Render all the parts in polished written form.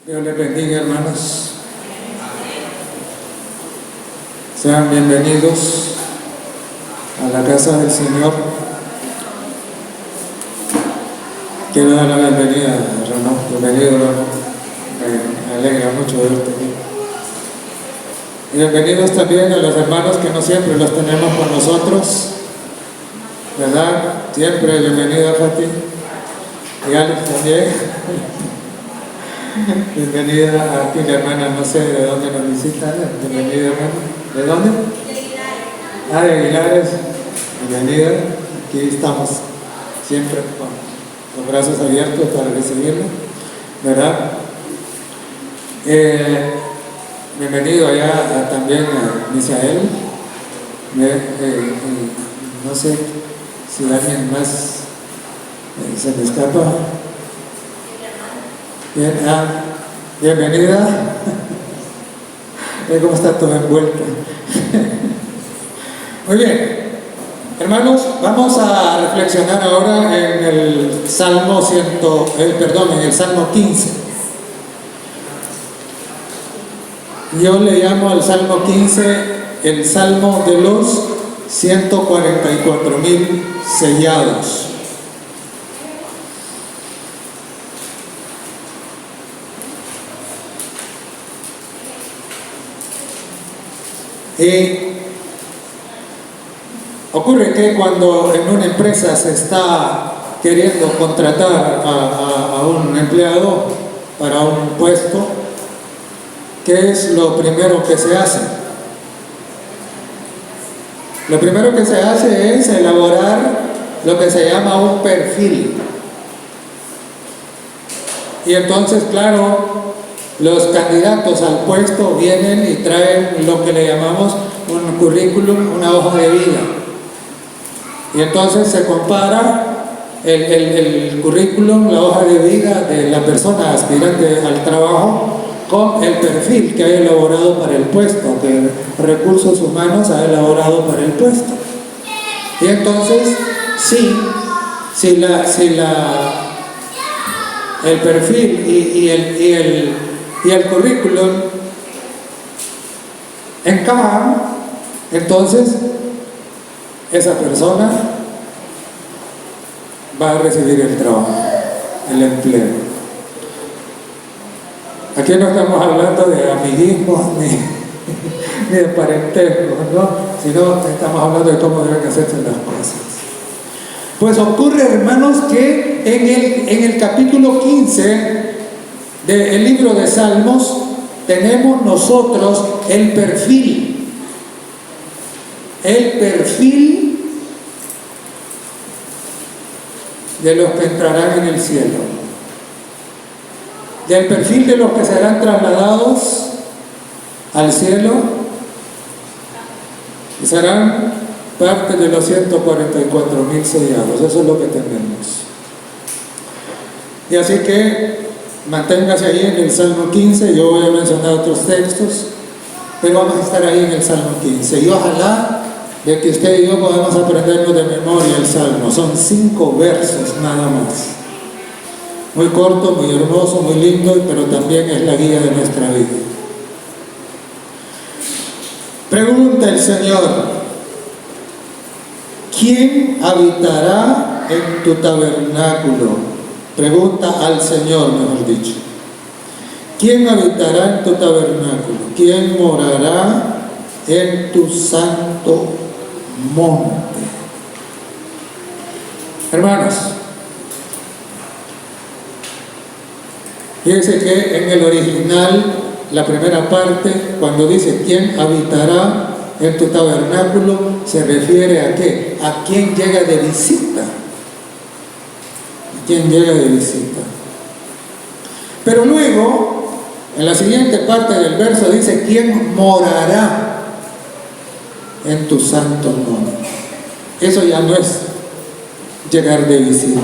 Dios les bendiga, hermanos. Sean bienvenidos a la casa del Señor. Quiero dar la bienvenida, hermano. Bienvenido, hermano. Me alegra mucho verte aquí. Y bienvenidos también a los hermanos que no siempre los tenemos con nosotros, ¿verdad? Siempre bienvenido a Fati. Y Alex también. Bienvenida a ti, la hermana, no sé de dónde nos visita. Bienvenida, hermano. ¿De dónde? De Aguilares. Bienvenida. Aquí estamos siempre con los brazos abiertos para recibirlo, ¿verdad? Bienvenido allá también a Misael. No sé si alguien más se me escapa. Bien, bienvenida. ¿Cómo está todo envuelto? Muy bien, hermanos, vamos a reflexionar ahora en el Salmo en el Salmo 15. Yo le llamo al Salmo 15 el Salmo de los 144,000 sellados. Y ocurre que cuando en una empresa se está queriendo contratar a un empleado para un puesto, ¿qué es lo primero que se hace? Lo primero que se hace es elaborar lo que se llama un perfil. Y entonces, claro, los candidatos al puesto vienen y traen lo que le llamamos un currículum, una hoja de vida. Y entonces se compara el currículum, la hoja de vida de la persona aspirante al trabajo con el perfil que ha elaborado para el puesto, que Recursos Humanos ha elaborado para el puesto. Y entonces, si el perfil y el currículum encajan, entonces esa persona va a recibir el trabajo, el empleo. Aquí no estamos hablando de amiguismo ni de parentesco, ¿no? Sino estamos hablando de cómo deben hacerse las cosas. Pues ocurre, hermanos, que en el capítulo 15 del libro de Salmos tenemos nosotros el perfil de los que entrarán en el cielo, del perfil de los que serán trasladados al cielo y serán parte de los 144,000 sellados. Eso es lo que tenemos. Y así que manténgase ahí en el Salmo 15. Yo voy a mencionar otros textos, pero vamos a estar ahí en el Salmo 15. Y ojalá de que usted y yo podamos aprendernos de memoria el Salmo. Son 5 versos nada más. Muy corto, muy hermoso, muy lindo, pero también es la guía de nuestra vida. Pregunta el Señor: ¿quién habitará en tu tabernáculo? Pregunta al Señor, mejor dicho. ¿Quién habitará en tu tabernáculo? ¿Quién morará en tu santo monte? Hermanos, fíjense que en el original, la primera parte, cuando dice ¿quién habitará en tu tabernáculo?, se refiere a ¿qué? A quién llega de visita. ¿Quién llega de visita? Pero luego, en la siguiente parte del verso dice ¿quién morará en tu santo monte? Eso ya no es llegar de visita.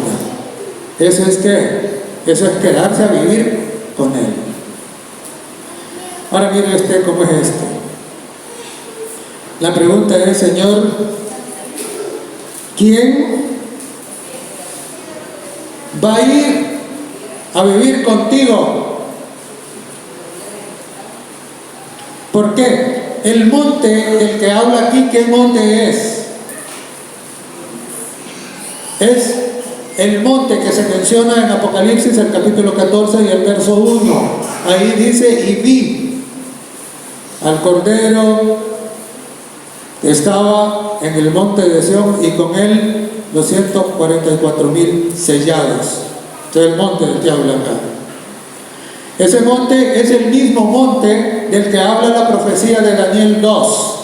Eso es ¿qué? Eso es quedarse a vivir con Él. Ahora mire usted cómo es esto. La pregunta es, Señor, ¿quién va a ir a vivir contigo ¿Por qué? El monte del que habla aquí, ¿qué monte es? Es el monte que se menciona en Apocalipsis, el capítulo 14 y el verso 1. Ahí dice, y vi al Cordero que estaba en el monte de Sión y con él los 144,000 sellados. Este es el monte del que habla acá. Ese monte es el mismo monte del que habla la profecía de Daniel 2.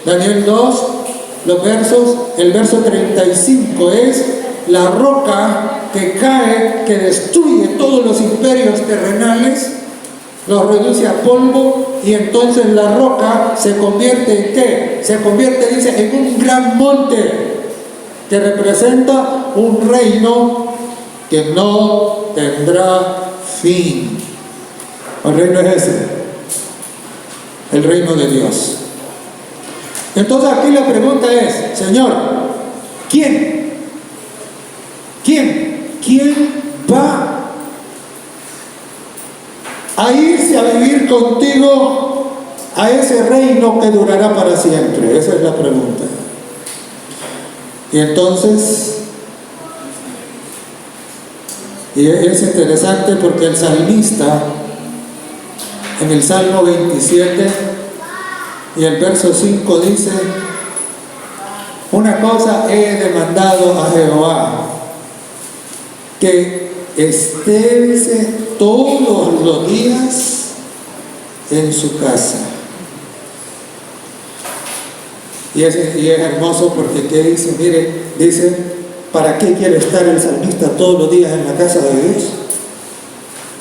Daniel 2, el verso 35 es la roca que cae, que destruye todos los imperios terrenales, los reduce a polvo, y entonces la roca se convierte ¿en qué? Se convierte, dice, en un gran monte que representa un reino que no tendrá fin. ¿El reino es ese? El reino de Dios. Entonces aquí la pregunta es, Señor, ¿quién va a irse a vivir contigo a ese reino que durará para siempre? Esa es la pregunta. Y entonces, y es interesante porque el salmista en el Salmo 27 y el verso 5 dice, una cosa he demandado a Jehová, que esté todos los días en su casa. Y es hermoso porque ¿qué dice? Mire, dice, ¿para qué quiere estar el salmista todos los días en la casa de Dios?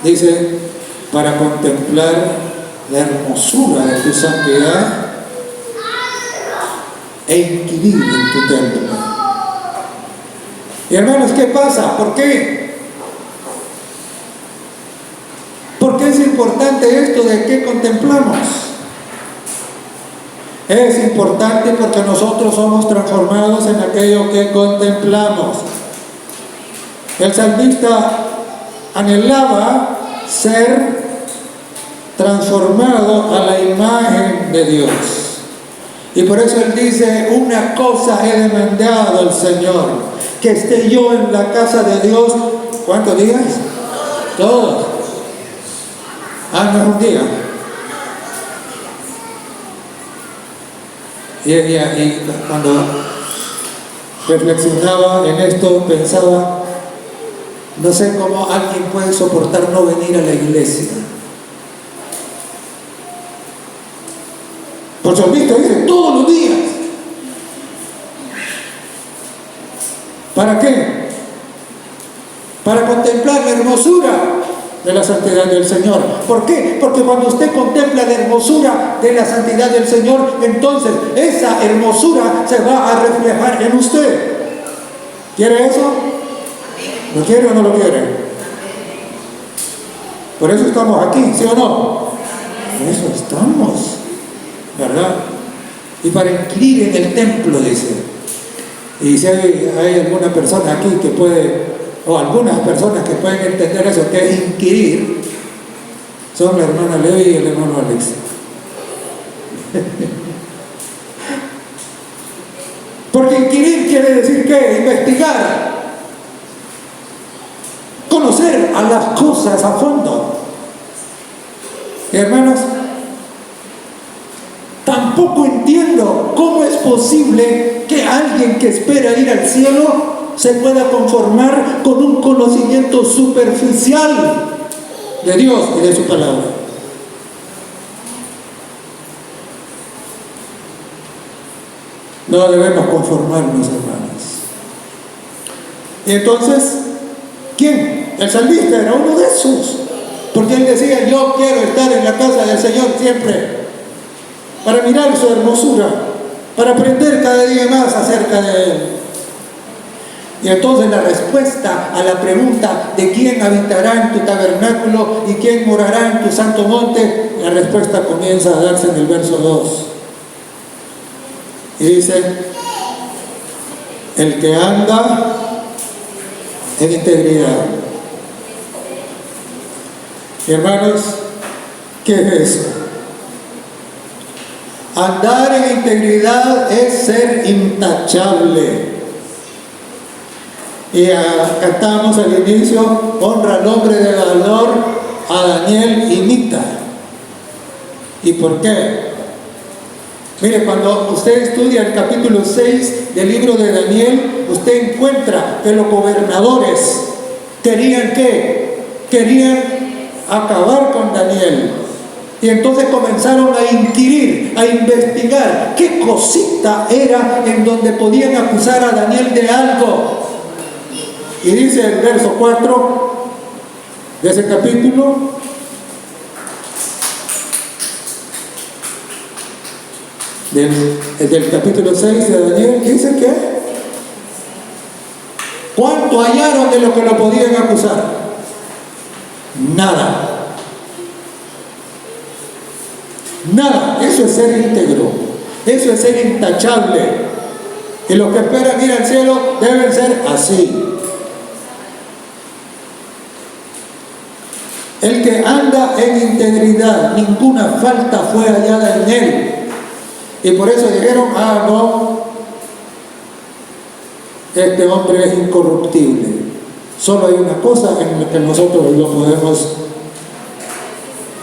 Dice, para contemplar la hermosura de tu santidad e inquirir en tu templo. Y hermanos, ¿qué pasa? ¿Por qué? ¿Por qué es importante esto de qué contemplamos? Es importante porque nosotros somos transformados en aquello que contemplamos. El salmista anhelaba ser transformado a la imagen de Dios. Y por eso él dice, una cosa he demandado al Señor, que esté yo en la casa de Dios. ¿Cuántos días? Todos. No es un día. Y cuando reflexionaba en esto, pensaba, no sé cómo alguien puede soportar no venir a la iglesia. Por eso visto dice todos los días. ¿Para qué? Para contemplar la hermosura de la santidad del Señor. ¿Por qué? Porque cuando usted contempla la hermosura de la santidad del Señor, entonces esa hermosura se va a reflejar en usted. ¿Quiere eso? ¿Lo quiere o no lo quiere? Por eso estamos aquí, ¿sí o no? Por eso estamos, ¿verdad? Y para inquirir en el templo, dice. Y si hay alguna persona aquí que puede, o algunas personas que pueden entender eso, que es inquirir, son la hermana Levi y el hermano Alex. Porque inquirir quiere decir ¿qué? Investigar, conocer a las cosas a fondo. Y hermanos, tampoco entiendo cómo es posible que alguien que espera ir al cielo se pueda conformar con un conocimiento superficial de Dios y de su palabra. No debemos conformarnos, hermanos. Y entonces, ¿quién? El salmista era uno de esos, porque él decía, yo quiero estar en la casa del Señor siempre, para mirar su hermosura, para aprender cada día más acerca de Él. Y entonces la respuesta a la pregunta de quién habitará en tu tabernáculo y quién morará en tu santo monte, la respuesta comienza a darse en el verso 2. Y dice, el que anda en integridad. Y hermanos, ¿qué es eso? Andar en integridad es ser intachable. Y cantamos al inicio, honra al hombre de valor, a Daniel imita. ¿Y por qué? Mire, cuando usted estudia el capítulo 6 del libro de Daniel, usted encuentra que los gobernadores querían ¿qué? Querían acabar con Daniel. Y entonces comenzaron a inquirir, a investigar qué cosita era en donde podían acusar a Daniel de algo. Y dice el verso 4 de ese capítulo: del capítulo 6 de Daniel, dice que ¿cuánto hallaron de lo que lo podían acusar? Nada. Nada. Eso es ser íntegro, eso es ser intachable. Y los que esperan ir al cielo deben ser así. El que anda en integridad, ninguna falta fue hallada en él. Y por eso dijeron, no, este hombre es incorruptible. Solo hay una cosa en la que nosotros lo podemos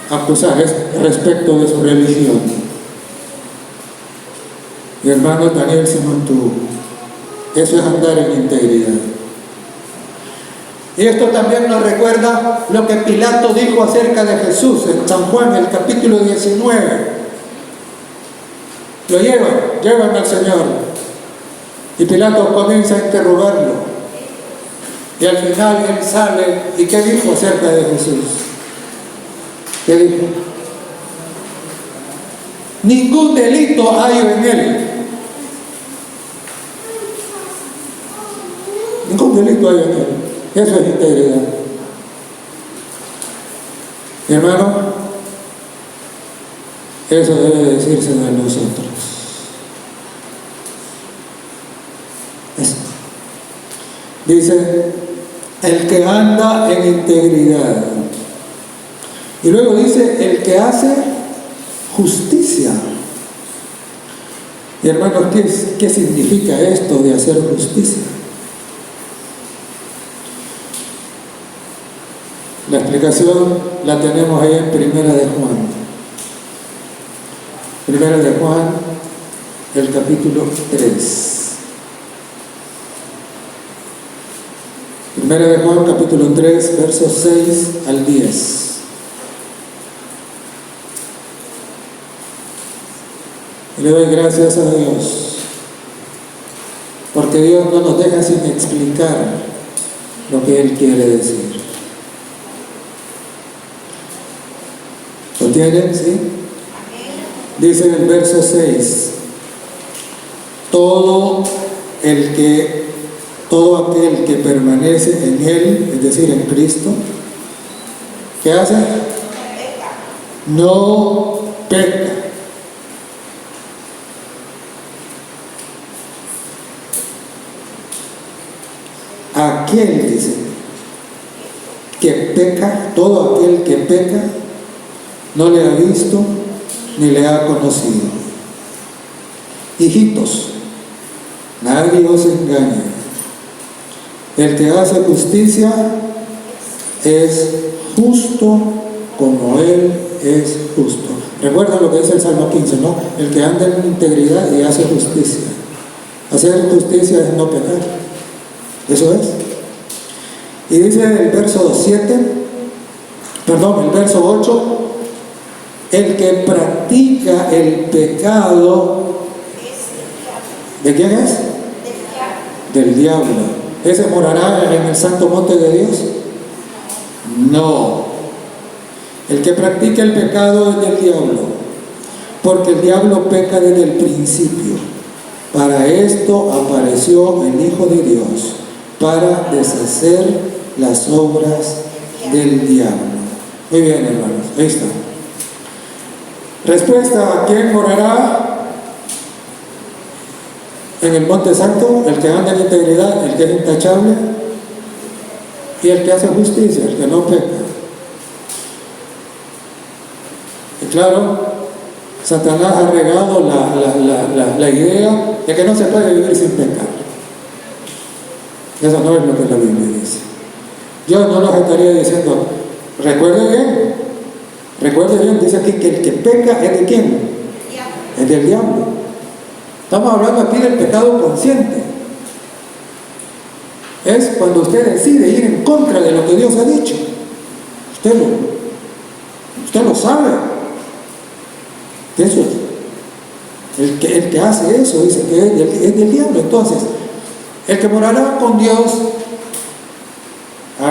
acusar, es respecto de su religión. Mi hermano Daniel se mantuvo. Eso es andar en integridad. Y esto también nos recuerda lo que Pilato dijo acerca de Jesús en San Juan, el capítulo 19. Lo llevan al Señor. Y Pilato comienza a interrogarlo. Y al final él sale. ¿Y qué dijo acerca de Jesús? ¿Qué dijo? Ningún delito hay en él. Ningún delito hay en él. Eso es integridad. Mi hermano, eso debe decirse de nosotros. Eso. Dice, el que anda en integridad. Y luego dice, el que hace justicia. Y hermanos, ¿qué significa esto de hacer justicia? La explicación la tenemos ahí en Primera de Juan. Primera de Juan, el capítulo 3. Primera de Juan, capítulo 3, versos 6 al 10. Y le doy gracias a Dios, porque Dios no nos deja sin explicar lo que Él quiere decir. ¿Lo tienen? ¿Sí? Dice en el verso 6, todo aquel que permanece en Él, es decir, en Cristo, ¿qué hace? No peca. Aquel, dice, que peca, todo aquel que peca, no le ha visto ni le ha conocido. Hijitos, nadie os engañe. El que hace justicia es justo como Él es justo. Recuerda lo que dice el Salmo 15, ¿no? El que anda en integridad y hace justicia. Hacer justicia es no pecar. Eso es. Y dice el verso 8, el que practica el pecado, ¿de quién es? Del diablo. ¿Ese morará en el santo monte de Dios? No. El que practica el pecado es del diablo, porque el diablo peca desde el principio. Para esto apareció el Hijo de Dios, para deshacer las obras del diablo. Muy bien, hermanos, ahí está. Respuesta: ¿a quién morará en el monte santo? El que anda en integridad, el que es intachable, y el que hace justicia, el que no peca. Y claro, Satanás ha regado la idea de que no se puede vivir sin pecar. Eso no es lo que la Biblia dice. Yo no nos estaría diciendo, recuerde bien, dice aquí que el que peca es de quién, es del diablo. Estamos hablando aquí del pecado consciente. Es cuando usted decide ir en contra de lo que Dios ha dicho. Usted lo sabe. Eso es. El que hace eso dice que es del diablo. Entonces, el que morará con Dios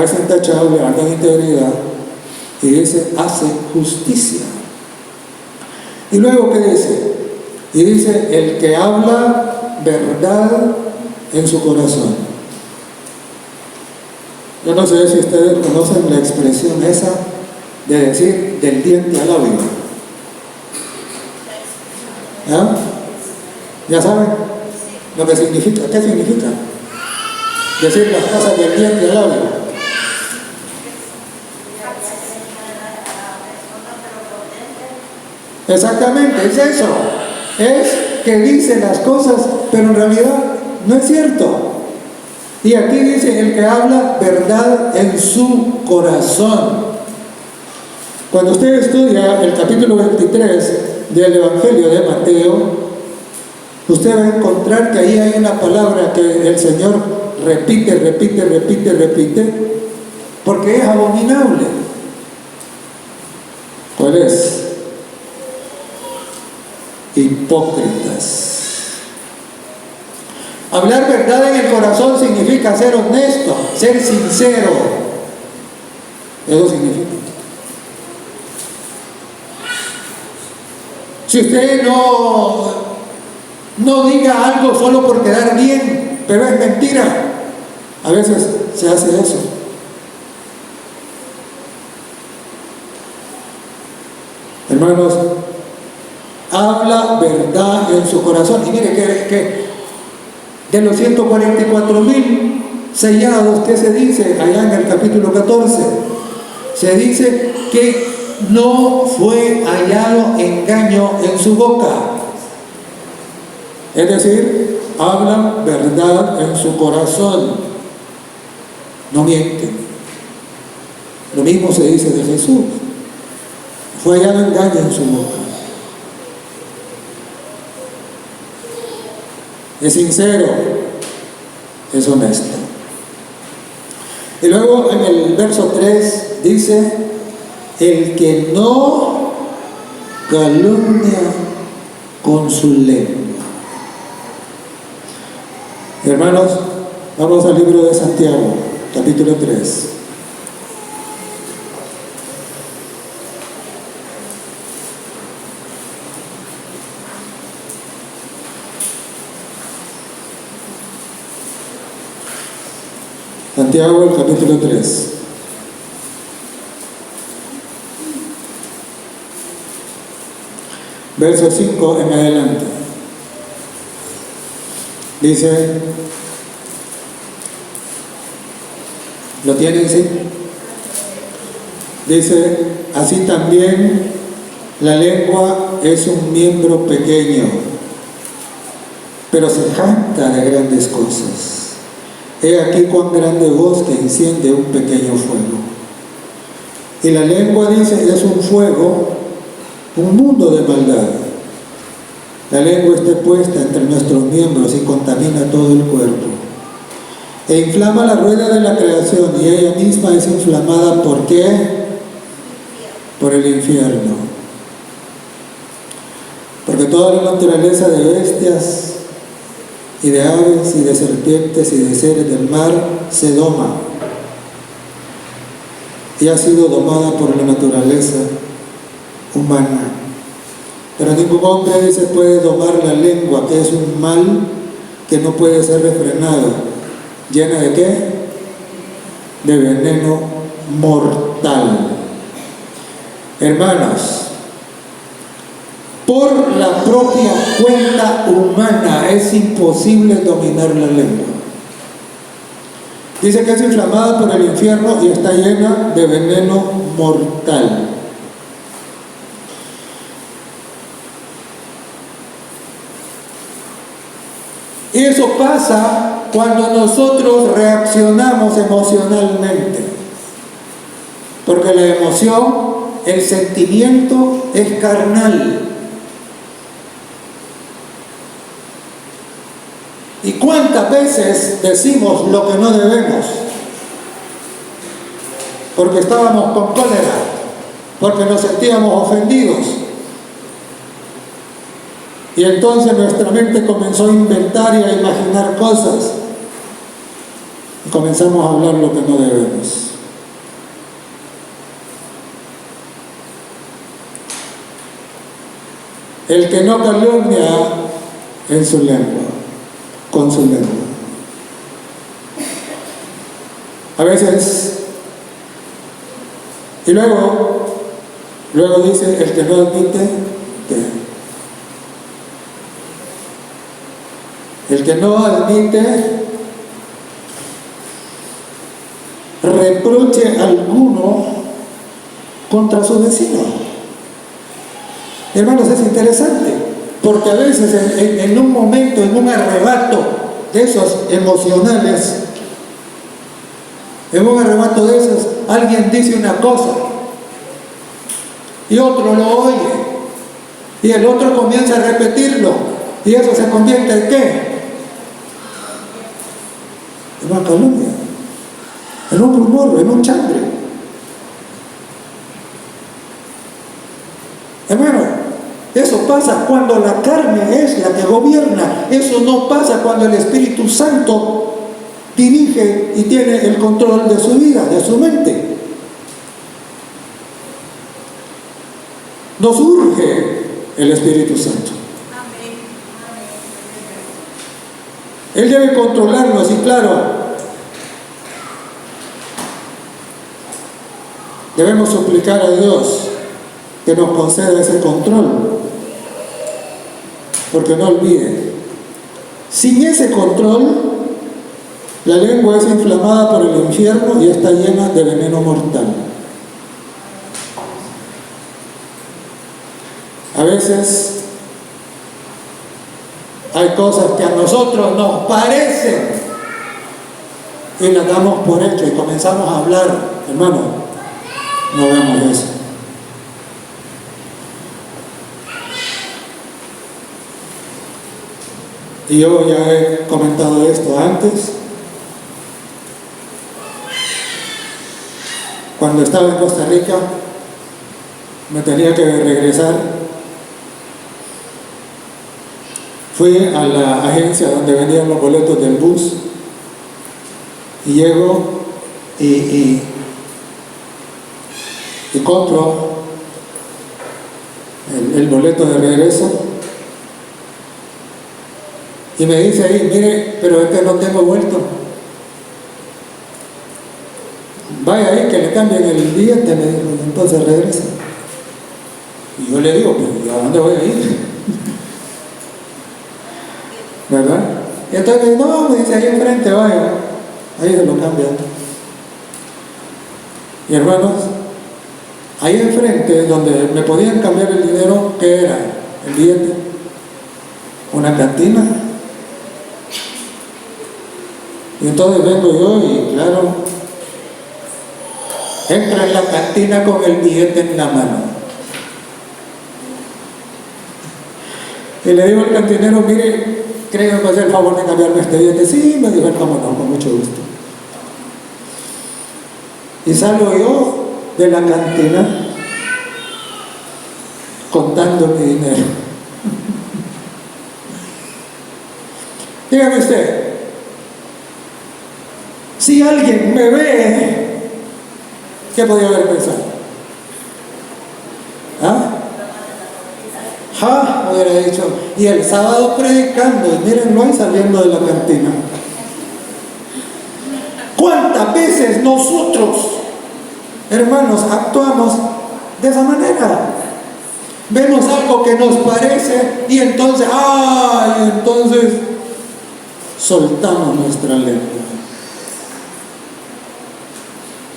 es intachable, anda en integridad, y dice, hace justicia. Y luego, ¿qué dice? Y dice, el que habla verdad en su corazón. Yo no sé si ustedes conocen la expresión esa de decir del diente al labio. ¿Ah? ¿Ya saben lo que significa? ¿Qué significa? Decir las cosas del diente al labio. Exactamente, es eso. Es que dice las cosas, pero en realidad no es cierto. Y aquí dice el que habla verdad en su corazón. Cuando usted estudia el capítulo 23 del Evangelio de Mateo, usted va a encontrar que ahí hay una palabra que el Señor repite, porque es abominable. ¿Cuál es? Hipócritas. Hablar verdad en el corazón significa ser honesto, ser sincero. Eso significa. Si usted no diga algo solo por quedar bien, pero es mentira, a veces se hace eso. Hermanos, habla verdad en su corazón. Y mire que de los 144,000 sellados, ¿qué se dice allá en el capítulo 14? Se dice que no fue hallado engaño en su boca. Es decir, hablan verdad en su corazón, no mienten. Lo mismo se dice de Jesús. Fue hallado engaño en su boca. Es sincero, es honesto. Y luego en el verso 3 dice, el que no calumnia con su lengua. Hermanos, vamos al libro de Santiago, capítulo 3. Santiago, el capítulo 3. Verso 5 en adelante. Dice, ¿lo tienen? Sí. Dice, así también la lengua es un miembro pequeño, pero se jacta de grandes cosas. He aquí cuán grande voz que enciende un pequeño fuego. Y la lengua, dice, es un fuego, un mundo de maldad. La lengua está puesta entre nuestros miembros y contamina todo el cuerpo. E inflama la rueda de la creación, y ella misma es inflamada, ¿por qué? Por el infierno. Porque toda la naturaleza de bestias y de aves y de serpientes y de seres del mar se doma y ha sido domada por la naturaleza humana. Pero ningún hombre, dice, puede domar la lengua, que es un mal que no puede ser refrenado. ¿Llena de qué? De veneno mortal. Hermanos, por la propia cuenta humana es imposible dominar la lengua. Dice que es inflamada por el infierno y está llena de veneno mortal. Y eso pasa cuando nosotros reaccionamos emocionalmente. Porque la emoción, el sentimiento es carnal. ¿Y cuántas veces decimos lo que no debemos? Porque estábamos con cólera, porque nos sentíamos ofendidos. Y entonces nuestra mente comenzó a inventar y a imaginar cosas. Y comenzamos a hablar lo que no debemos. El que no calumnia en su lengua, con su lengua. A veces, y luego dice, el que no admite, ¿qué? El que no admite reproche alguno contra su vecino. Hermanos, es interesante, porque a veces en un momento, en un arrebato de esos emocionales, en un arrebato de esos, alguien dice una cosa y otro lo oye y el otro comienza a repetirlo y eso se convierte en ¿qué? En una calumnia, en un rumor, en un chambre. Hermano, eso pasa cuando la carne es la que gobierna. Eso no pasa cuando el Espíritu Santo dirige y tiene el control de su vida, de su mente. Nos urge el Espíritu Santo. Él debe controlarnos y claro, debemos suplicar a Dios que nos conceda ese control. Porque no olvide, sin ese control, la lengua es inflamada por el infierno y está llena de veneno mortal. A veces hay cosas que a nosotros nos parecen y las damos por hecho y comenzamos a hablar. Hermano, no hagamos eso. Y yo ya he comentado esto antes. Cuando estaba en Costa Rica, me tenía que regresar. Fui a la agencia donde vendían los boletos del bus y llego y compro el boleto de regreso y me dice ahí, mire, pero es que no tengo vuelto. Vaya ahí que le cambien el billete, me dijo, entonces regresa. Y yo le digo, pero ¿a dónde voy a ir? ¿Verdad? Y entonces no, me dice ahí enfrente, vaya, ahí se lo cambian. Y hermanos, ahí enfrente donde me podían cambiar el dinero, ¿qué era? El billete, una cantina. Y entonces vengo yo y claro, entro en la cantina con el billete en la mano. Y le digo al cantinero, mire, ¿cree que me hace el favor de cambiarme este billete? Sí, me dijo, cómo no, con mucho gusto. Y salgo yo de la cantina contando mi dinero. Dígame usted, si alguien me ve, ¿qué podría haber pensado? ¿Ah? Ja, hubiera dicho, y el sábado predicando, y mírenlo ahí saliendo de la cantina. ¿Cuántas veces nosotros, hermanos, actuamos de esa manera? Vemos algo que nos parece y entonces, entonces soltamos nuestra lengua.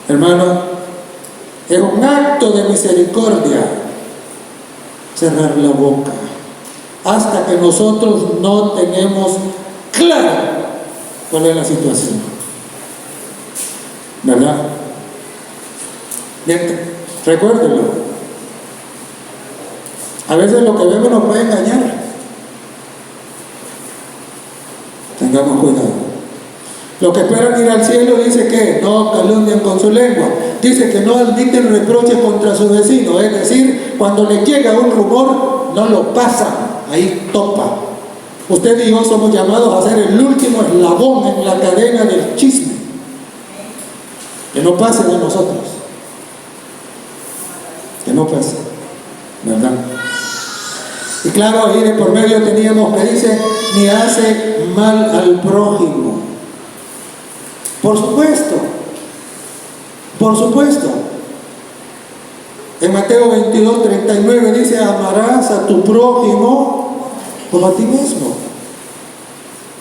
Hermano, es un acto de misericordia cerrar la boca hasta que nosotros no tenemos claro cuál es la situación, ¿verdad? Bien, recuérdelo. A veces lo que vemos nos puede engañar. Tengamos cuidado. Los que esperan ir al cielo dice que no calumnian con su lengua. Dice que no admiten reproches contra su vecino. Es decir, cuando le llega un rumor, no lo pasan. Ahí topa. Usted y yo somos llamados a ser el último eslabón en la cadena del chisme. Que no pase de nosotros. Que no pase. ¿Verdad? Y claro, ahí de por medio teníamos que dice, ni hace mal al prójimo. Por supuesto. Por supuesto. En Mateo 22:39 dice, amarás a tu prójimo como a ti mismo.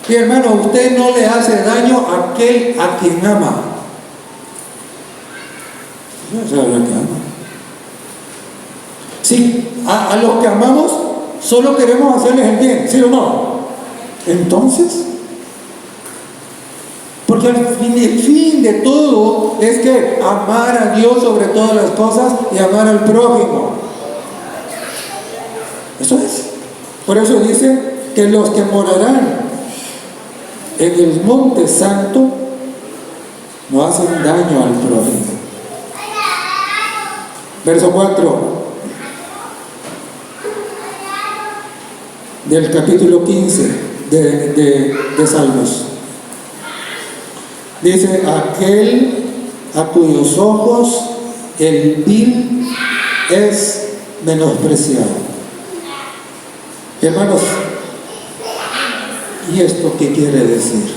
Y hermano, usted no le hace daño a aquel a quien ama. No sabe lo que ama. Sí, a los que amamos solo queremos hacerles el bien, ¿sí o no? Entonces, porque el fin de todo es que amar a Dios sobre todas las cosas y amar al prójimo. Eso es. Por eso dice que los que morarán en el monte santo no hacen daño al prójimo. Verso 4 del capítulo 15 de Salmos. Dice, aquel a cuyos ojos el vil es menospreciado. Hermanos, ¿y esto qué quiere decir?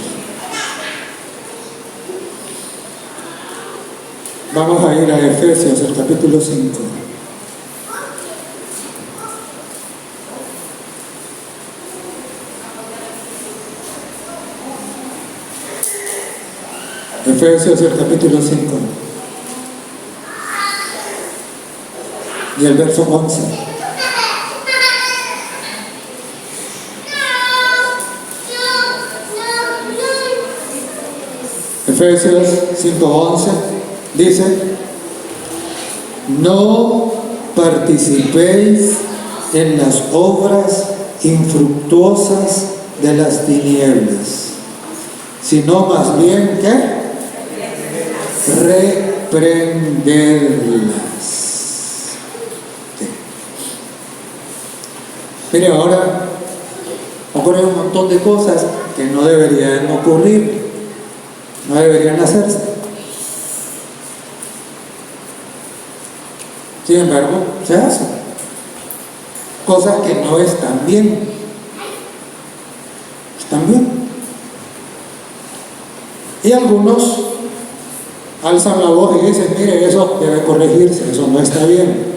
Vamos a ir a Efesios, el capítulo 5. Efesios, el capítulo 5. Y el verso 11. Efesios 5:11 dice, no participéis en las obras infructuosas de las tinieblas, sino más bien, ¿qué? Reprenderlas. ¿Sí? Mire, ahora ocurren un montón de cosas que no deberían ocurrir, no deberían hacerse. Sin embargo, se hacen cosas que no están bien. Están bien. Y algunos alzan la voz y dicen, mire, eso debe corregirse, eso no está bien.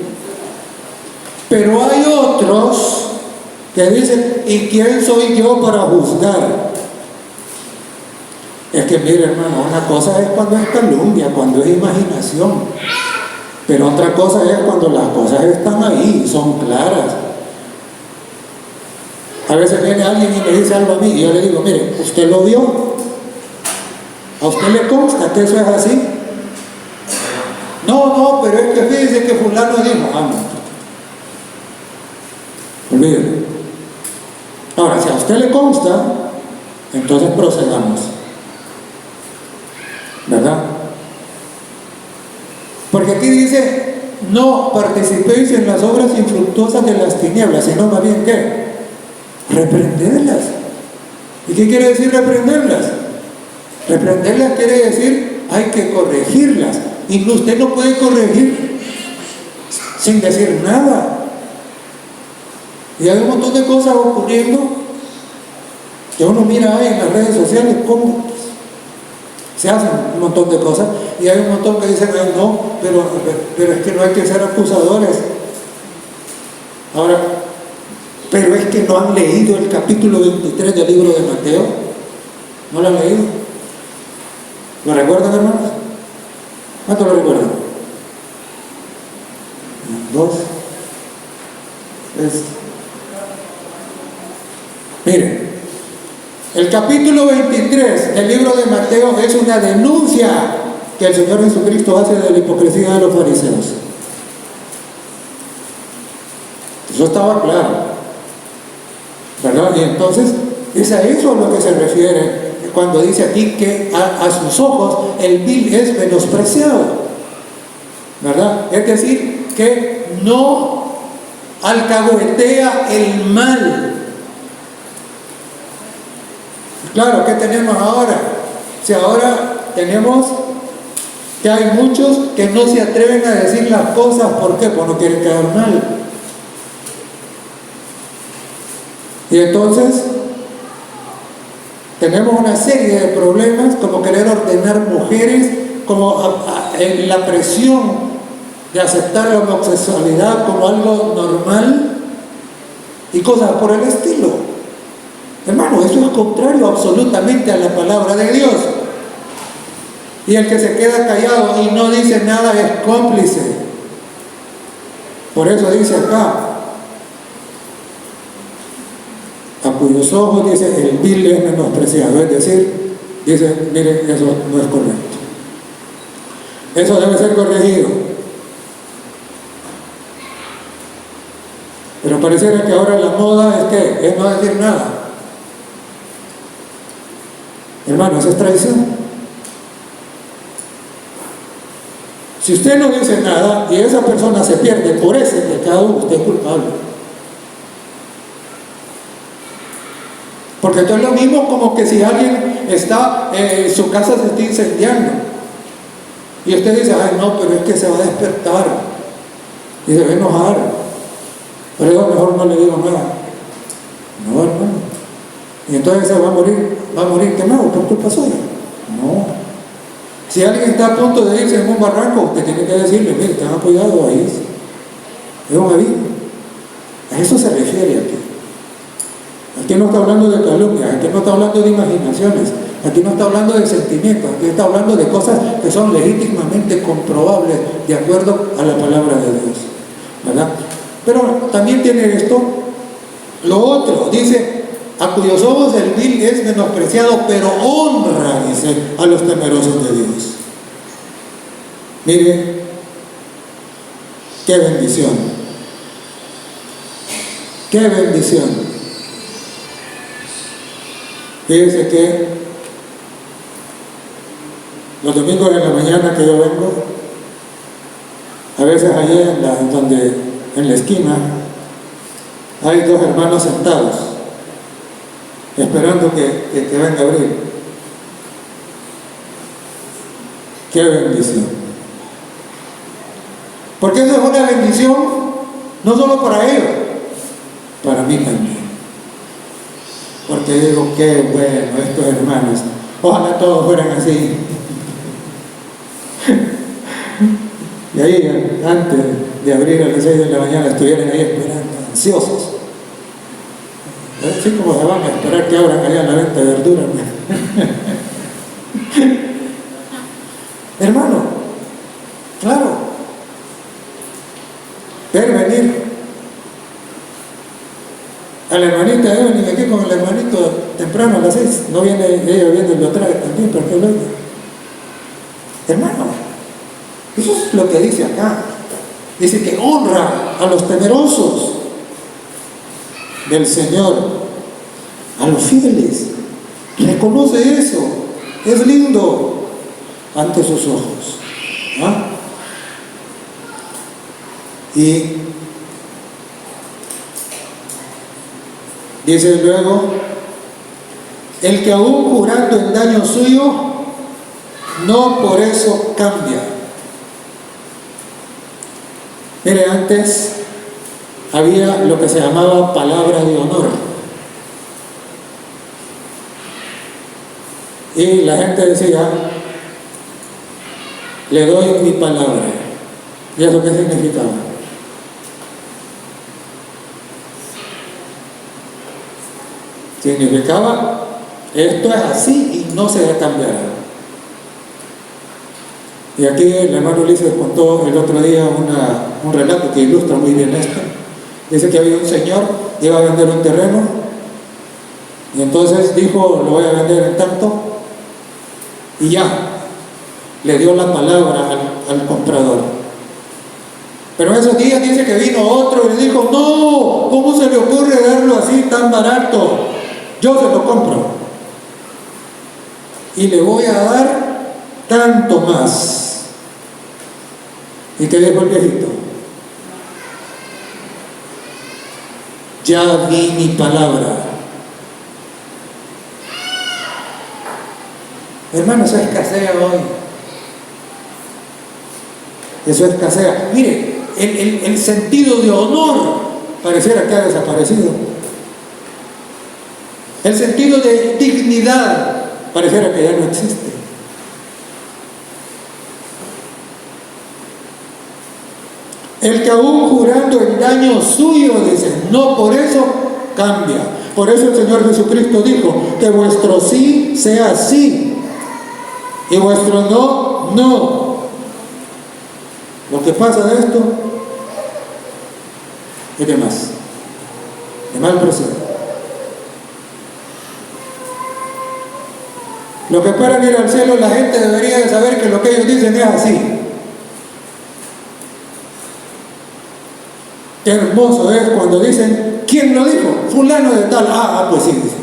Pero hay otros que dicen, ¿y quién soy yo para juzgar? Es que mire, hermano, una cosa es cuando es calumnia, cuando es imaginación, pero otra cosa es cuando las cosas están ahí, son claras. A veces viene alguien y me dice algo a mí y yo le digo, mire, ¿usted lo vio? ¿A usted le consta que eso es así? No, pero es que fíjese que fulano dijo, no. Olvídelo. Ahora, si a usted le consta, entonces procedamos. ¿Verdad? Porque aquí dice, no participéis en las obras infructuosas de las tinieblas, sino más bien, ¿qué? Reprenderlas. ¿Y qué quiere decir reprenderlas? Reprenderlas quiere decir, hay que corregirlas. Incluso usted no puede corregir sin decir nada. Y hay un montón de cosas ocurriendo que uno mira ahí en las redes sociales, cómo se hacen un montón de cosas, y hay un montón que dicen, ay no, pero es que no hay que ser acusadores. Ahora, pero es que no han leído el capítulo 23 del libro de Mateo. ¿No lo han leído? ¿Lo recuerdan, hermanos? ¿Cuánto lo recuerdan? 2, 3. Miren, El capítulo 23 del libro de Mateo es una denuncia que el Señor Jesucristo hace de la hipocresía de los fariseos. Eso estaba claro, ¿verdad? Y entonces es a eso a lo que se refiere cuando dice aquí que a sus ojos el vil es menospreciado, ¿verdad? Es decir, que no alcahuetea el mal. Claro, ¿qué tenemos ahora? Si ahora tenemos que hay muchos que no se atreven a decir las cosas, ¿por qué? Porque no quieren quedar mal. Y entonces tenemos una serie de problemas, como querer ordenar mujeres, como la presión de aceptar la homosexualidad como algo normal y cosas por el estilo. Hermano, eso es contrario absolutamente a la palabra de Dios. Y el que se queda callado y no dice nada es cómplice. Por eso dice acá, a cuyos ojos, dice, el vil es menospreciado. Es decir, dice, mire, eso no es correcto. Eso debe ser corregido. Pero pareciera que ahora la moda es que es no decir nada. Hermano, eso es traición. Si usted no dice nada y esa persona se pierde por ese pecado, usted es culpable. Porque esto es lo mismo como que si alguien está, su casa se está incendiando y usted dice, ay no, pero es que se va a despertar y se va a enojar, por eso mejor no le digo nada. No, hermano. Y entonces se va a morir quemado por culpa suya. No. Si alguien está a punto de irse en un barranco, usted tiene que decirle, mire, tenga cuidado ahí. Es un aviso. A eso se refiere aquí. Aquí no está hablando de calumnias, aquí no está hablando de imaginaciones, aquí no está hablando de sentimientos, aquí está hablando de cosas que son legítimamente comprobables de acuerdo a la palabra de Dios, ¿verdad? Pero también tiene esto, lo otro, dice, a cuyos ojos el vil es menospreciado, pero honra, dice, a los temerosos de Dios. Mire, qué bendición, qué bendición. Fíjense que los domingos en la mañana que yo vengo, a veces allí en la esquina hay dos hermanos sentados esperando que venga a abrir. Qué bendición. Porque eso es una bendición no solo para ellos, para mí también. Porque digo, qué bueno estos hermanos, ojalá todos fueran así. Y ahí, antes de abrir a las 6 de la mañana, estuvieran ahí esperando, ansiosos. Así como se van a esperar que abran allá la venta de verduras. Hermano, claro, ver venir a la hermanita Evelyn aquí con el hermanito temprano a las 6, no viene, ella viene y lo trae también para que lo oiga. Hermano, eso es lo que dice acá. Dice que honra a los temerosos del Señor, a los fieles. Reconoce eso, es lindo ante sus ojos. ¿Ah? Y dice luego, el que aún jurando en daño suyo, no por eso cambia. Mire, antes había lo que se llamaba palabra de honor. Y la gente decía, le doy mi palabra. ¿Y eso qué significaba? Significaba, esto es así y no se va a cambiar. Y aquí el hermano Ulises contó el otro día un relato que ilustra muy bien esto. Dice que había un señor que iba a vender un terreno Y entonces dijo, lo voy a vender en tanto, y ya, le dio la palabra al comprador. Pero en esos días dice que vino otro y le dijo, no, ¿cómo se le ocurre darlo así tan barato? Yo se lo compro. Y le voy a dar tanto más. ¿Y qué dijo el viejito? Ya di mi palabra. Hermano, eso escasea hoy. Eso escasea. Mire, el sentido de honor pareciera que ha desaparecido. El sentido de dignidad pareciera que ya no existe. El que aún jurando en daño suyo, dice, no por eso cambia. Por eso el Señor Jesucristo dijo, que vuestro sí sea sí y vuestro no, no. Lo que pasa de esto es de más, de mal proceder. Lo que para ir al cielo, la gente debería de saber que lo que ellos dicen es así. Qué hermoso es cuando dicen, ¿quién lo dijo? Fulano de tal. Pues sí, dice.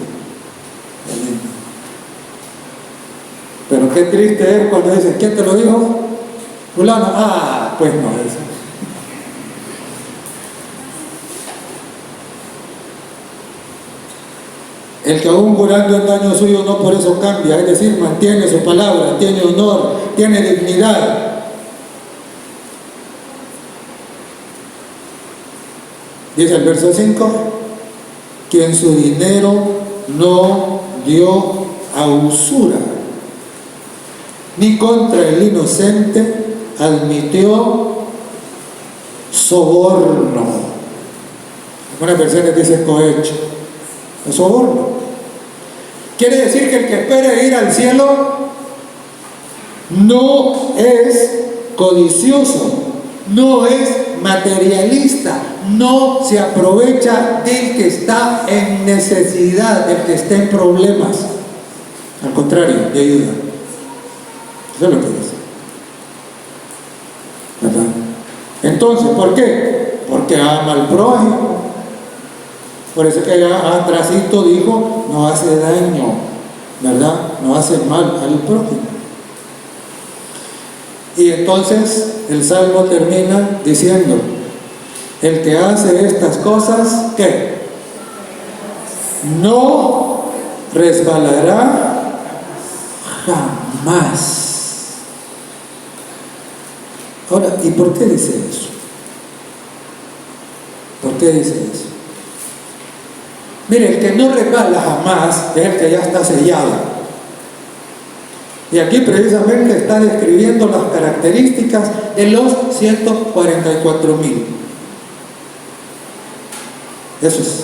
Pero qué triste es cuando dicen, ¿quién te lo dijo? Fulano. Pues no, dice. El que aún jurando en daño suyo no por eso cambia, es decir, mantiene su palabra, tiene honor, tiene dignidad. Dice el verso 5, quien su dinero no dio a usura, ni contra el inocente admitió soborno. Algunas versiones dicen cohecho, es soborno. Quiere decir que el que espera ir al cielo no es codicioso, no es materialista, no se aprovecha del que está en necesidad, del que está en problemas. Al contrario, de ayuda. Eso es lo que dice. ¿Verdad? Entonces, ¿por qué? Porque ama al prójimo. Por eso que allá atrásito dijo, no hace daño, ¿verdad? No hace mal al prójimo. Y entonces el Salmo termina diciendo, el que hace estas cosas, ¿qué? No resbalará jamás. Ahora, ¿y por qué dice eso? ¿Por qué dice eso? Mire, el que no resbala jamás es el que ya está sellado. Y aquí precisamente está describiendo las características de los 144,000. Eso es.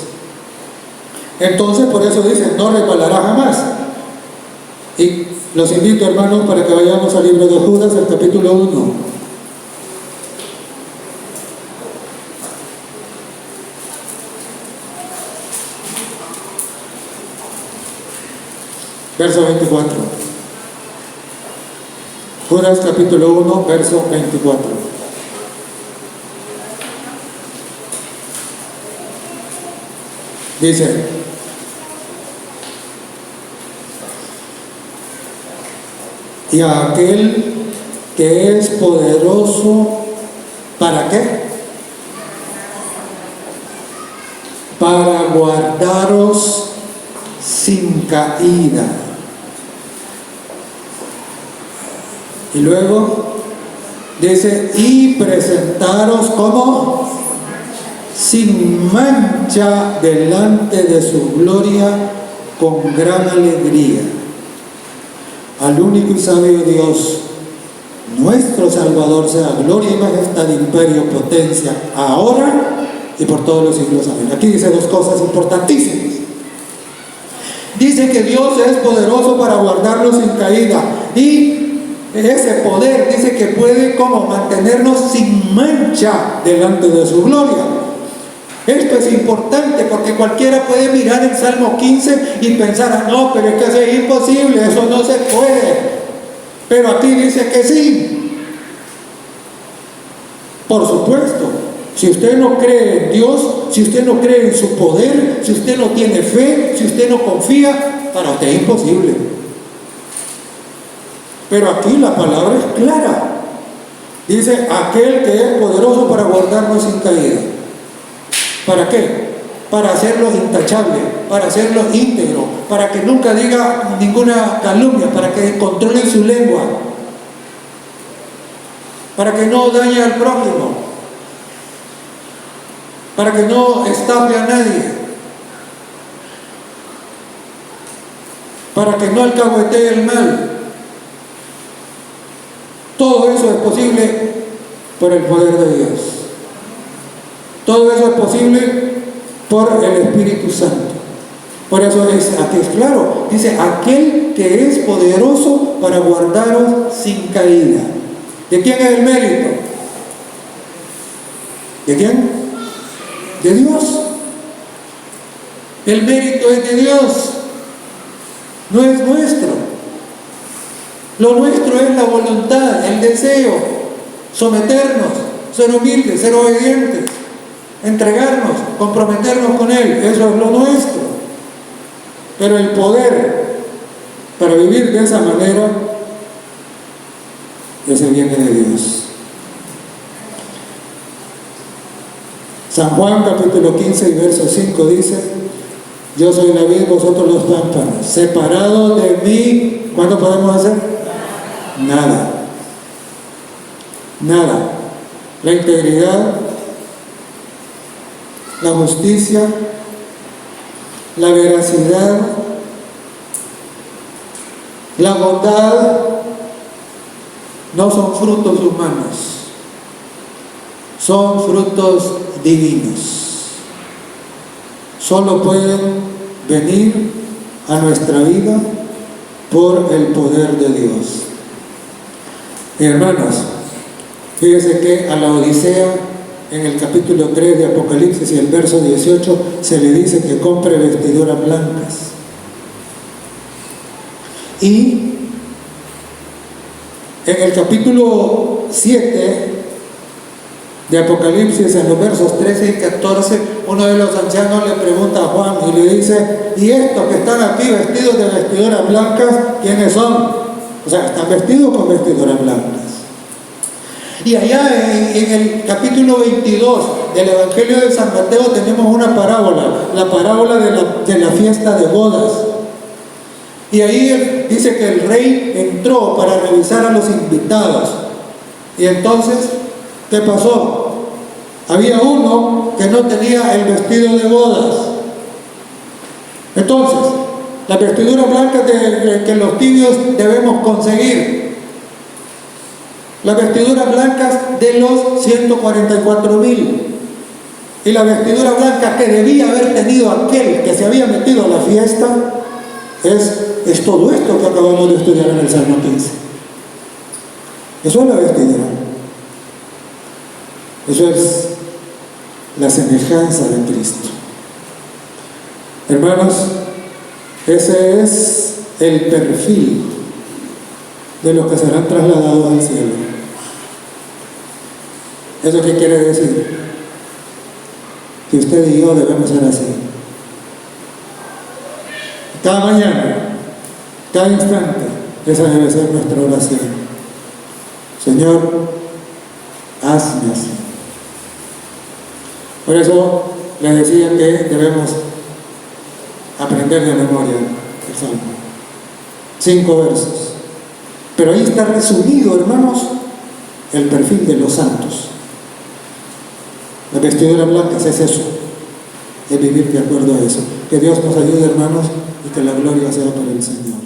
Entonces, por eso dice, no resbalará jamás. Y los invito, hermanos, para que vayamos al libro de Judas, el capítulo 1. Verso 24. Judas capítulo 1, verso 24. Dice, y a aquel que es poderoso, ¿para qué? Para guardaros sin caída. Y luego dice, y presentaros como sin mancha delante de su gloria con gran alegría al único y sabio Dios, nuestro Salvador, sea gloria y majestad, imperio, potencia, ahora y por todos los siglos. Amén. Aquí dice dos cosas importantísimas. Dice que Dios es poderoso para guardarnos sin caída, y ese poder dice que puede como mantenernos sin mancha delante de su gloria. Esto es importante porque cualquiera puede mirar el Salmo 15 y pensar, ah, no, pero es que eso es imposible, eso no se puede. Pero aquí dice que sí. Por supuesto, si usted no cree en Dios, si usted no cree en su poder, si usted no tiene fe, si usted no confía, para usted es imposible. Pero aquí la palabra es clara. Dice, aquel que es poderoso para guardarnos sin caída. ¿Para qué? Para hacerlo intachable, para hacerlo íntegro, para que nunca diga ninguna calumnia, para que controle su lengua, para que no dañe al prójimo, para que no estafe a nadie, para que no alcahuetee el mal. Todo eso es posible por el poder de Dios. Todo eso es posible por el Espíritu Santo. Por eso aquí es claro, dice, aquel que es poderoso para guardaros sin caída. ¿De quién es el mérito? ¿De quién? De Dios. El mérito es de Dios, no es nuestro. Lo nuestro es la voluntad, el deseo, someternos, ser humildes, ser obedientes, entregarnos, comprometernos con Él. Eso es lo nuestro. Pero el poder para vivir de esa manera, ese viene de Dios. San Juan capítulo 15 y verso 5 dice, yo soy la vid, vosotros los pámpanos. Separados de mí, ¿cuánto podemos hacer? Nada. Nada. La integridad, la justicia, la veracidad, la bondad, no son frutos humanos, son frutos divinos. Solo pueden venir a nuestra vida por el poder de Dios. Hermanos, fíjense que a la Odisea, en el capítulo 3 de Apocalipsis y el verso 18, se le dice que compre vestiduras blancas. Y en el capítulo 7 de Apocalipsis, en los versos 13 y 14, uno de los ancianos le pregunta a Juan y le dice, ¿y estos que están aquí vestidos de vestiduras blancas, quiénes son? O sea, están vestidos con vestiduras blancas. Y allá en el capítulo 22 del Evangelio de San Mateo tenemos una parábola, la parábola de la fiesta de bodas. Y ahí dice que el rey entró para revisar a los invitados. Y entonces, ¿qué pasó? Había uno que no tenía el vestido de bodas. Entonces, las vestiduras blancas que los tibios debemos conseguir. Las vestiduras blancas de los 144,000. Y la vestidura blanca que debía haber tenido aquel que se había metido a la fiesta es todo esto que acabamos de estudiar en el Salmo 15. Eso es la vestidura. Eso es la semejanza de Cristo. Hermanos, ese es el perfil de los que serán trasladados al cielo. ¿Eso qué quiere decir? Que usted y yo debemos ser así. Cada mañana, cada instante, esa debe ser nuestra oración. Señor, hazme así. Por eso les decía que debemos aprender de memoria el Salmo. 5 versos. Pero ahí está resumido, hermanos, el perfil de los santos. La vestidura blanca es eso, es vivir de acuerdo a eso. Que Dios nos ayude, hermanos, y que la gloria sea para el Señor.